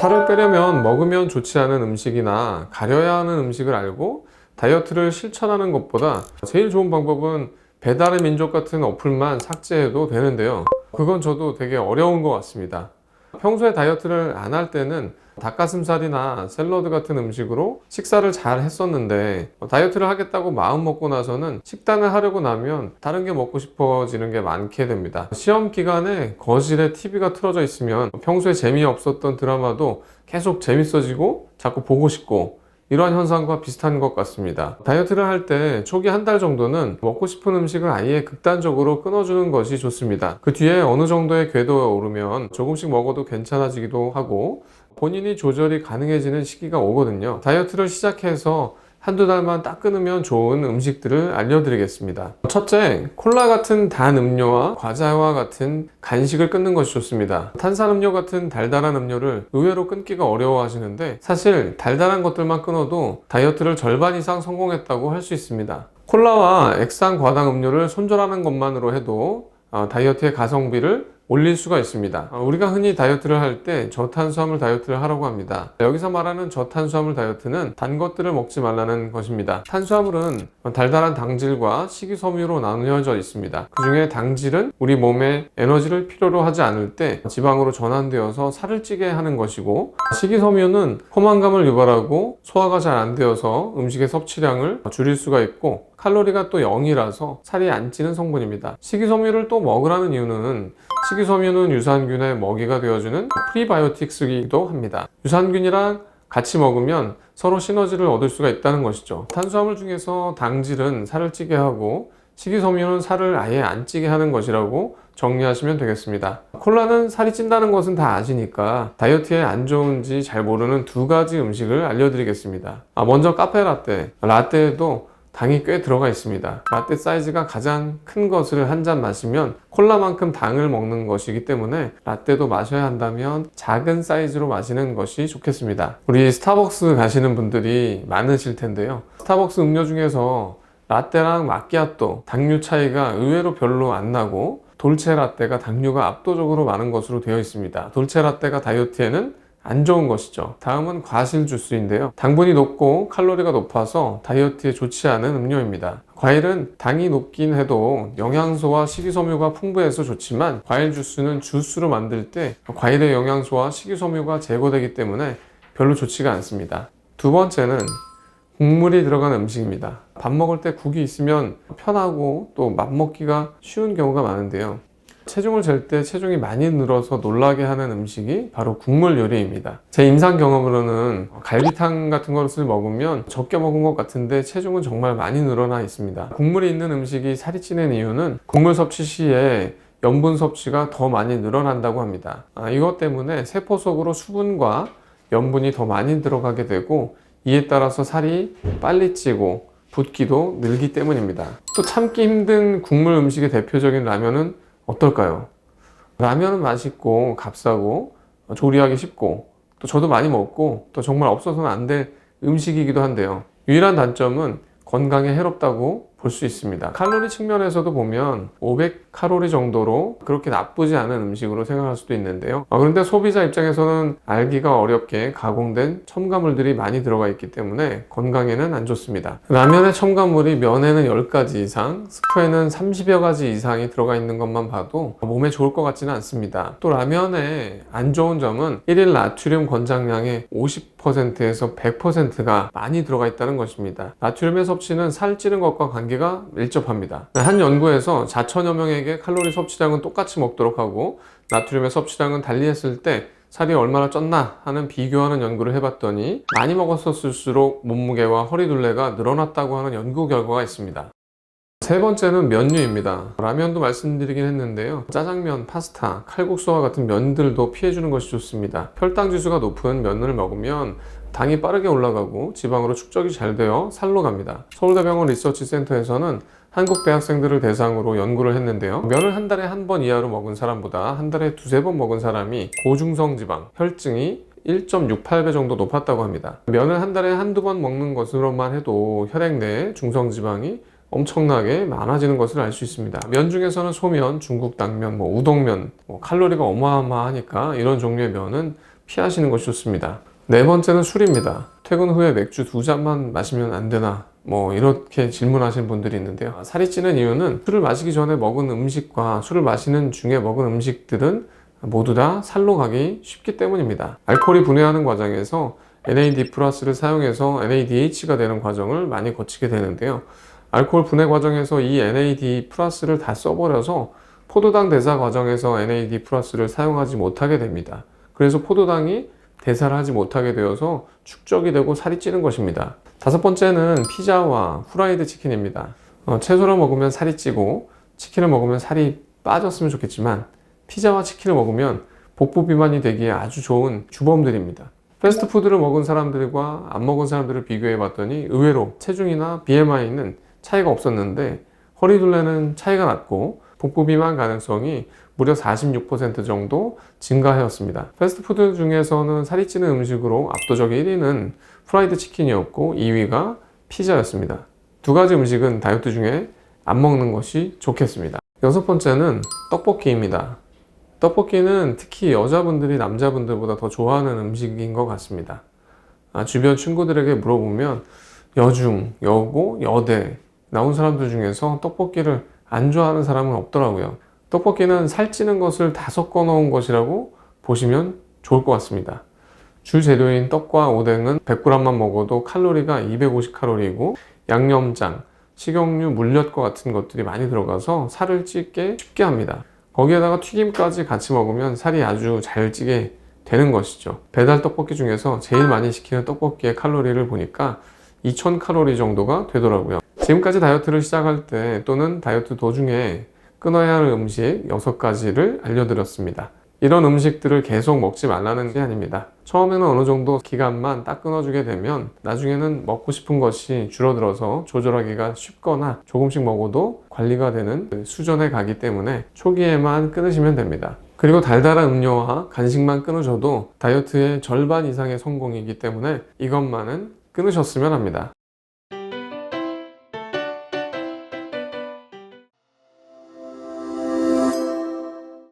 살을 빼려면 먹으면 좋지 않은 음식이나 가려야 하는 음식을 알고 다이어트를 실천하는 것보다 제일 좋은 방법은 배달의 민족 같은 어플만 삭제해도 되는데요. 그건 저도 되게 어려운 것 같습니다. 평소에 다이어트를 안 할 때는 닭가슴살이나 샐러드 같은 음식으로 식사를 잘 했었는데 다이어트를 하겠다고 마음 먹고 나서는 식단을 하려고 나면 다른 게 먹고 싶어지는 게 많게 됩니다. 시험 기간에 거실에 TV가 틀어져 있으면 평소에 재미없었던 드라마도 계속 재밌어지고 자꾸 보고 싶고 이러한 현상과 비슷한 것 같습니다. 다이어트를 할 때 초기 한 달 정도는 먹고 싶은 음식을 아예 극단적으로 끊어주는 것이 좋습니다. 그 뒤에 어느 정도의 궤도에 오르면 조금씩 먹어도 괜찮아지기도 하고 본인이 조절이 가능해지는 시기가 오거든요. 다이어트를 시작해서 한두 달만 딱 끊으면 좋은 음식들을 알려드리겠습니다. 첫째, 콜라 같은 단 음료와 과자와 같은 간식을 끊는 것이 좋습니다. 탄산음료 같은 달달한 음료를 의외로 끊기가 어려워하시는데 사실 달달한 것들만 끊어도 다이어트를 절반 이상 성공했다고 할 수 있습니다. 콜라와 액상 과당 음료를 손절하는 것만으로 해도 다이어트의 가성비를 올릴 수가 있습니다. 우리가 흔히 다이어트를 할 때 저탄수화물 다이어트를 하라고 합니다. 여기서 말하는 저탄수화물 다이어트는 단 것들을 먹지 말라는 것입니다. 탄수화물은 달달한 당질과 식이섬유로 나누어져 있습니다. 그 중에 당질은 우리 몸에 에너지를 필요로 하지 않을 때 지방으로 전환되어서 살을 찌게 하는 것이고, 식이섬유는 포만감을 유발하고 소화가 잘 안 되어서 음식의 섭취량을 줄일 수가 있고, 칼로리가 또 0이라서 살이 안 찌는 성분입니다. 식이섬유를 또 먹으라는 이유는 식이섬유는 유산균의 먹이가 되어주는 프리바이오틱스이기도 합니다. 유산균이랑 같이 먹으면 서로 시너지를 얻을 수가 있다는 것이죠. 탄수화물 중에서 당질은 살을 찌게 하고 식이섬유는 살을 아예 안 찌게 하는 것이라고 정리하시면 되겠습니다. 콜라는 살이 찐다는 것은 다 아시니까 다이어트에 안 좋은지 잘 모르는 두 가지 음식을 알려드리겠습니다. 먼저 카페라떼. 라떼에도 당이 꽤 들어가 있습니다. 라떼 사이즈가 가장 큰 것을 한 잔 마시면 콜라만큼 당을 먹는 것이기 때문에 라떼도 마셔야 한다면 작은 사이즈로 마시는 것이 좋겠습니다. 우리 스타벅스 가시는 분들이 많으실 텐데요. 스타벅스 음료 중에서 라떼랑 마키아토 당류 차이가 의외로 별로 안 나고 돌체 라떼가 당류가 압도적으로 많은 것으로 되어 있습니다. 돌체 라떼가 다이어트에는 안 좋은 것이죠. 다음은 과실 주스인데요. 당분이 높고 칼로리가 높아서 다이어트에 좋지 않은 음료입니다. 과일은 당이 높긴 해도 영양소와 식이섬유가 풍부해서 좋지만 과일 주스는 주스로 만들 때 과일의 영양소와 식이섬유가 제거되기 때문에 별로 좋지가 않습니다. 두 번째는 국물이 들어간 음식입니다. 밥 먹을 때 국이 있으면 편하고 또 맛먹기가 쉬운 경우가 많은데요. 체중을 잴 때 체중이 많이 늘어서 놀라게 하는 음식이 바로 국물 요리입니다. 제 임상 경험으로는 갈비탕 같은 것을 먹으면 적게 먹은 것 같은데 체중은 정말 많이 늘어나 있습니다. 국물이 있는 음식이 살이 찌는 이유는 국물 섭취 시에 염분 섭취가 더 많이 늘어난다고 합니다. 이것 때문에 세포 속으로 수분과 염분이 더 많이 들어가게 되고 이에 따라서 살이 빨리 찌고 붓기도 늘기 때문입니다. 또 참기 힘든 국물 음식의 대표적인 라면은 어떨까요? 라면은 맛있고 값싸고 조리하기 쉽고 또 저도 많이 먹고 또 정말 없어서는 안 될 음식이기도 한데요. 유일한 단점은 건강에 해롭다고 볼 수 있습니다. 칼로리 측면에서도 보면 500칼로리 정도로 그렇게 나쁘지 않은 음식으로 생각할 수도 있는데요. 그런데 소비자 입장에서는 알기가 어렵게 가공된 첨가물들이 많이 들어가 있기 때문에 건강에는 안 좋습니다. 라면의 첨가물이 면에는 10가지 이상, 스프에는 30여 가지 이상이 들어가 있는 것만 봐도 몸에 좋을 것 같지는 않습니다. 또 라면의 안 좋은 점은 1일 나트륨 권장량의 50%에서 100%가 많이 들어가 있다는 것입니다. 나트륨의 섭취는 살찌는 것과 관계가 밀접합니다. 한 연구에서 4천여 명에게 칼로리 섭취량은 똑같이 먹도록 하고 나트륨의 섭취량은 달리 했을 때 살이 얼마나 쪘나 하는 비교하는 연구를 해봤더니 많이 먹었을수록 몸무게와 허리둘레가 늘어났다고 하는 연구 결과가 있습니다. 세 번째는 면류입니다. 라면도 말씀드리긴 했는데요. 짜장면, 파스타, 칼국수와 같은 면들도 피해주는 것이 좋습니다. 혈당 지수가 높은 면을 먹으면 당이 빠르게 올라가고 지방으로 축적이 잘 되어 살로 갑니다. 서울대병원 리서치센터에서는 한국 대학생들을 대상으로 연구를 했는데요. 면을 한 달에 한 번 이하로 먹은 사람보다 한 달에 두세 번 먹은 사람이 고중성 지방, 혈증이 1.68배 정도 높았다고 합니다. 면을 한 달에 한두 번 먹는 것으로만 해도 혈액 내에 중성지방이 엄청나게 많아지는 것을 알 수 있습니다. 면 중에서는 소면, 중국 당면, 우동면, 칼로리가 어마어마하니까 이런 종류의 면은 피하시는 것이 좋습니다. 네 번째는 술입니다. 퇴근 후에 맥주 2잔만 마시면 안 되나? 뭐 이렇게 질문하시는 분들이 있는데요. 살이 찌는 이유는 술을 마시기 전에 먹은 음식과 술을 마시는 중에 먹은 음식들은 모두 다 살로 가기 쉽기 때문입니다. 알코올이 분해하는 과정에서 NAD 플러스를 사용해서 NADH가 되는 과정을 많이 거치게 되는데요. 알코올 분해 과정에서 이 NAD 플러스를 다 써버려서 포도당 대사 과정에서 NAD 플러스를 사용하지 못하게 됩니다. 그래서 포도당이 대사를 하지 못하게 되어서 축적이 되고 살이 찌는 것입니다. 다섯 번째는 피자와 후라이드 치킨입니다. 채소를 먹으면 살이 찌고 치킨을 먹으면 살이 빠졌으면 좋겠지만 피자와 치킨을 먹으면 복부 비만이 되기에 아주 좋은 주범들입니다. 패스트푸드를 먹은 사람들과 안 먹은 사람들을 비교해 봤더니 의외로 체중이나 BMI는 차이가 없었는데 허리둘레는 차이가 났고 복부 비만 가능성이 무려 46% 정도 증가하였습니다. 패스트푸드 중에서는 살이 찌는 음식으로 압도적 1위는 프라이드 치킨이었고 2위가 피자였습니다. 두 가지 음식은 다이어트 중에 안 먹는 것이 좋겠습니다. 여섯 번째는 떡볶이입니다. 떡볶이는 특히 여자분들이 남자분들보다 더 좋아하는 음식인 것 같습니다. 주변 친구들에게 물어보면 여중, 여고, 여대 나온 사람들 중에서 떡볶이를 안 좋아하는 사람은 없더라고요. 떡볶이는 살찌는 것을 다 섞어 놓은 것이라고 보시면 좋을 것 같습니다. 주 재료인 떡과 오뎅은 100g만 먹어도 칼로리가 250칼로리이고 양념장, 식용유, 물엿과 같은 것들이 많이 들어가서 살을 찌게 쉽게 합니다. 거기에다가 튀김까지 같이 먹으면 살이 아주 잘 찌게 되는 것이죠. 배달 떡볶이 중에서 제일 많이 시키는 떡볶이의 칼로리를 보니까 2000칼로리 정도가 되더라고요. 지금까지 다이어트를 시작할 때 또는 다이어트 도중에 끊어야 할 음식 6가지를 알려드렸습니다. 이런 음식들을 계속 먹지 말라는 게 아닙니다. 처음에는 어느 정도 기간만 딱 끊어주게 되면 나중에는 먹고 싶은 것이 줄어들어서 조절하기가 쉽거나 조금씩 먹어도 관리가 되는 수준에 가기 때문에 초기에만 끊으시면 됩니다. 그리고 달달한 음료와 간식만 끊으셔도 다이어트의 절반 이상의 성공이기 때문에 이것만은 끊으셨으면 합니다.